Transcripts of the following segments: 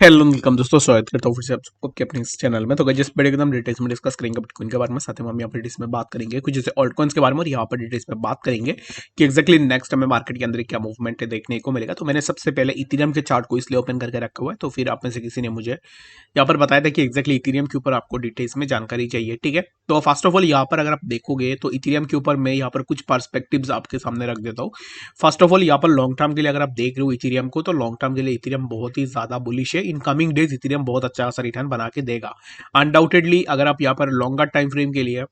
Hello welcome दोस्तों, स्वागत करता हूँ फिर से आप सबको आपके अपने इस चैनल में। तो गाइस, जिस वीडियो के अंदर हम डिटेल्स में डिस्कस करेंगे बिटकॉइन के बारे में, साथ ही हम यहाँ पर डिटेल्स में बात करेंगे कुछ जैसे ऑल्ट कॉइन्स के बारे में, और यहाँ पर डिटेल्स में बात करेंगे कि एक्जैक्टली नेक्स्ट हमें मार्केट के अंदर क्या मूवमेंट देखने को मिलेगा। तो मैंने सबसे पहले इथेरियम के चार्ट को इसलिए ओपन करके रखा हुआ है, तो फिर आप में से किसी ने मुझे यहाँ पर बताया था कि एक्जैक्टली इथेरियम के ऊपर आपको डिटेल्स में जानकारी चाहिए। ठीक है, तो फर्स्ट ऑफ ऑल यहाँ पर अगर आप देखोगे तो इथेरियम के ऊपर मैं यहाँ पर कुछ पर्सपेक्टिव्स आपके सामने रख देता हूँ। फर्स्ट ऑफ ऑल यहाँ पर लॉन्ग टर्म के लिए अगर आप देख रहे हो इथेरियम को, तो लॉन्ग टर्म के लिए इथेरियम बहुत ही ज्यादा बुलिश है। इन कमिंग डेज इथेरियम बहुत अच्छा सा रिटर्न बना के देगा अनडाउटेडली। अगर आप यहाँ पर लॉन्गर टाइम फ्रेम के लिए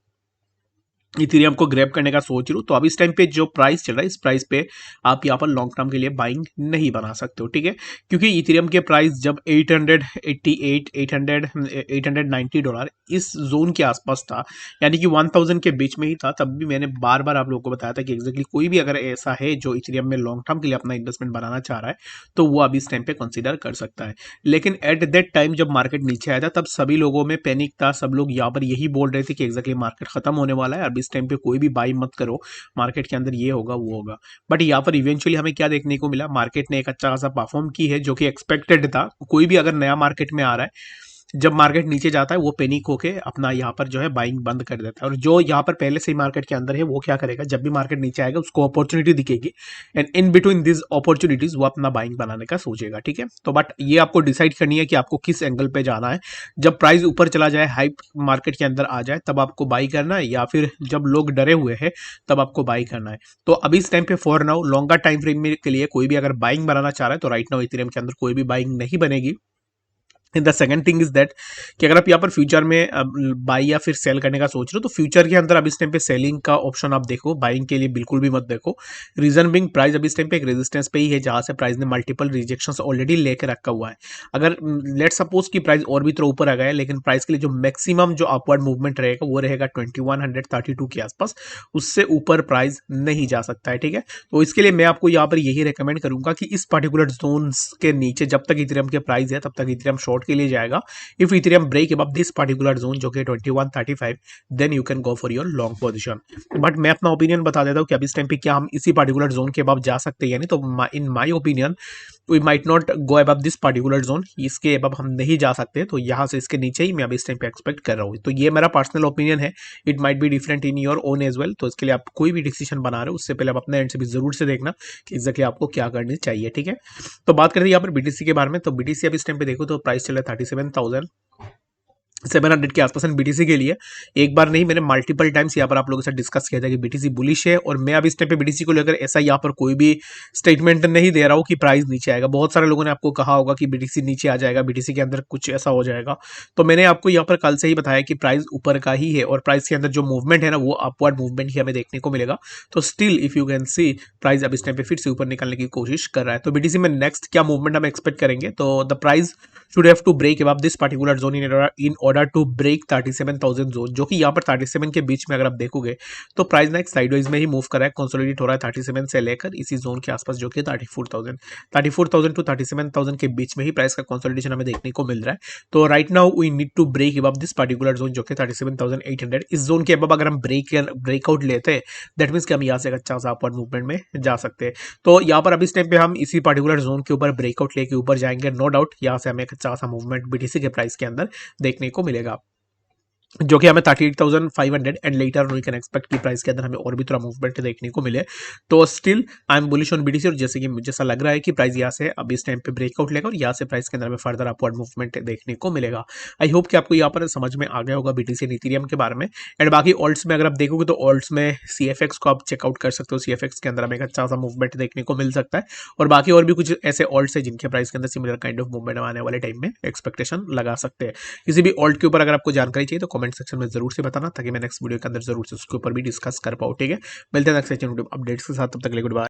इथेरियम को ग्रैब करने का सोच रहे हो, तो अब इस टाइम पे जो प्राइस चल रहा है, इस प्राइस पे आप यहाँ पर लॉन्ग टर्म के लिए बाइंग नहीं बना सकते हो। ठीक है, क्योंकि इथेरियम के प्राइस जब 888 890 डॉलर इस जोन के आसपास था, यानी कि 1000 के बीच में ही था, तब भी मैंने बार बार आप लोगों को बताया था कि एक्जैक्टली कोई भी अगर ऐसा है जो इथेरियम में लॉन्ग टर्म के लिए अपना इन्वेस्टमेंट बनाना चाह रहा है, तो वो अभी इस टाइम पे कंसिडर कर सकता है। लेकिन एट दैट टाइम जब मार्केट नीचे आया था, तब सभी लोगों में पैनिक था, सब लोग यहाँ पर यही बोल रहे थे कि एक्जैक्टली मार्केट खत्म होने वाला है, इस टाइम पे कोई भी बाई मत करो, मार्केट के अंदर ये होगा वो होगा। बट यहाँ पर इवेंचुअली हमें क्या देखने को मिला, मार्केट ने एक अच्छा खासा परफॉर्म की है, जो कि एक्सपेक्टेड था। कोई भी अगर नया मार्केट में आ रहा है, जब मार्केट नीचे जाता है, वो पैनिक होके अपना यहाँ पर जो है बाइंग बंद कर देता है। और जो यहाँ पर पहले से ही मार्केट के अंदर है, वो क्या करेगा, जब भी मार्केट नीचे आएगा उसको अपॉर्चुनिटी दिखेगी, and in between this opportunities वो अपना बाइंग बनाने का सोचेगा। ठीक है, तो बट ये आपको डिसाइड करनी है कि आपको किस एंगल पे जाना है। जब प्राइस ऊपर चला जाए, हाइप मार्केट के अंदर आ जाए, तब आपको बाई करना है, या फिर जब लोग डरे हुए हैं तब आपको बाई करना है। तो अभी इस टाइम पे for now longer time frame के लिए कोई भी अगर बाइंग बनाना चाह रहा है, तो राइट नाउ इथेरियम के अंदर कोई भी बाइंग नहीं बनेगी। In the second thing is that कि अगर आप यहाँ पर फ्यूचर में बाई या फिर सेल करने का सोच रहे हो, तो फ्यूचर के अंदर अब इस टाइम पे सेलिंग का ऑप्शन आप देखो, बाइंग के लिए बिल्कुल भी मत देखो। रीजन बिंग, प्राइस अब इस टाइम पे एक रेजिस्टेंस पे ही है, जहां से प्राइस ने मल्टीपल रिजेक्शंस ऑलरेडी लेकर रखा हुआ है। अगर लेट सपोज कि प्राइस और भी थोड़ा ऊपर आ गया, लेकिन प्राइस के लिए जो मैक्सिमम जो अपवर्ड मूवमेंट रहेगा वो रहेगा 2132 के आसपास, उससे ऊपर प्राइस नहीं जा सकता है। ठीक है, तो इसके लिए मैं आपको यहाँ पर यही रिकमेंड करूंगा कि इस पर्टिकुलर जोन के नीचे जब तक इथेरियम के प्राइस है, तब तक इथेरियम शॉर्ट के लिए जाएगा। If Ethereum break above this particular zone जो कि 2135, then you can go for your long position. But मैं अपना ओपिनियन बता देता हूँ कि अभी इस टाइम पे क्या हम इसी पर्टिकुलर जोन के अबव जा सकते हैं, यानी तो in my opinion we might not go above this particular zone, इसके अबव हम नहीं जा सकते। तो यहाँ से इसके नीचे ही मैं अभी इस टाइम पे एक्सपेक्ट कर रहा हूँ। तो ये मेरा पर्सनल ओपिनियन है, it might be different in your own as well. तो इसके लिए आप कोई भी डिसीजन बना रहे हो, उससे पहले आप अपने एंड से भी जरूर से देखना कि एक्जैक्टली आपको क्या करनी चाहिए। ठीक है, तो बात करते हैं यहाँ पर बीटीसी के बारे में। तो बीटीसी अब इस टाइम पे देखो तो प्राइस चला 37,700 के आसपास बीटीसी के लिए। एक बार नहीं, मैंने मल्टीपल टाइम्स यहाँ पर आप लोगों से डिस्कस किया था कि बीटीसी बुलिश है, और मैं अब इस टाइम पे बीटीसी को लेकर ऐसा यहाँ पर कोई भी स्टेटमेंट नहीं दे रहा हूँ कि प्राइस नीचे आएगा। बहुत सारे लोगों ने आपको कहा होगा कि बीटीसी नीचे आ जाएगा, बीटीसी के अंदर कुछ ऐसा हो जाएगा, तो मैंने आपको यहाँ पर कल से ही बताया कि प्राइस ऊपर का ही है, और प्राइस के अंदर जो मूवमेंट है ना, वो अपवर्ड मूवमेंट ही हमें देखने को मिलेगा। तो still if you can see, price अब इस टाइम पे फिर से ऊपर निकलने की कोशिश कर रहा है। तो बीटीसी में नेक्स्ट क्या मूवमेंट हम एक्सपेक्ट करेंगे, तो the price should have to break above this particular zone in order to break 37,000 zone, जो कि यहाँ पर 37 के बीच में अगर आप देखोगे, तो प्राइस ना एक साइडवाइज में ही मूव कर रहा है, कंसोलिडेट हो रहा है 37 से लेकर इसी जोन के आसपास, जो कि 34,000 टू 37,000 के बीच में ही प्राइस का कंसोलिडेशन हमें देखने को मिल रहा है। तो right now we need to break above this particular zone, जो कि 37,800, इस जोन के अबव अगर हम ब्रेकआउट लेते हैं, दैट मीन्स कि हम यहाँ से अच्छा सा अपवर्ड मूवमेंट में जा सकते हैं। तो यहाँ पर अभी इस टाइम पे हम इसी पर्टिकुलर जोन के ऊपर ब्रेकआउट लेके ऊपर जाएंगे, नो डाउट यहाँ से हमें अच्छा सा मूवमेंट बीटीसी के प्राइस के अंदर देखने को मिलेगा, जो कि हमें 38,500 and later we can expect की प्राइस के अंदर हमें और भी थोड़ा मूवमेंट देखने को मिले। तो still I am bullish on BTC, और जैसे कि मुझे ऐसा लग रहा है कि प्राइस यहाँ से अब इस टाइम पे ब्रेकआउट लेगा, और यहाँ से प्राइस के अंदर हमें फर्दर अपवर्ड मूवमेंट देखने को मिलेगा। आई होप कि आपको यहाँ पर समझ में आ गया होगा बीटीसी एंड इथेरियम के बारे में। एंड बाकी ऑल्ट्स में अगर आप देखोगे, तो ऑल्ट्स में सीएफएक्स को आप चेकआउट कर सकते हो, सीएफएक्स के अंदर हमें एक अच्छा सा मूवमेंट देखने को मिल सकता है। और बाकी और भी कुछ ऐसे ऑल्ट्स है जिनके प्राइस के अंदर सिमिलर काइंड ऑफ मूवमेंट आने वाले टाइम में एक्सपेक्टेशन लगा सकते हैं। किसी भी ऑल्ट के ऊपर अगर आपको जानकारी चाहिए, तो कमेंट सेक्शन में जरूर से बताना, ताकि मैं नेक्स्ट वीडियो के अंदर जरूर से उसके ऊपर भी डिस्कस कर पाऊँ। ठीक है, मिलते हैं नेक्स्ट अपडेट्स के साथ, तब तक के लिए गुड बाय।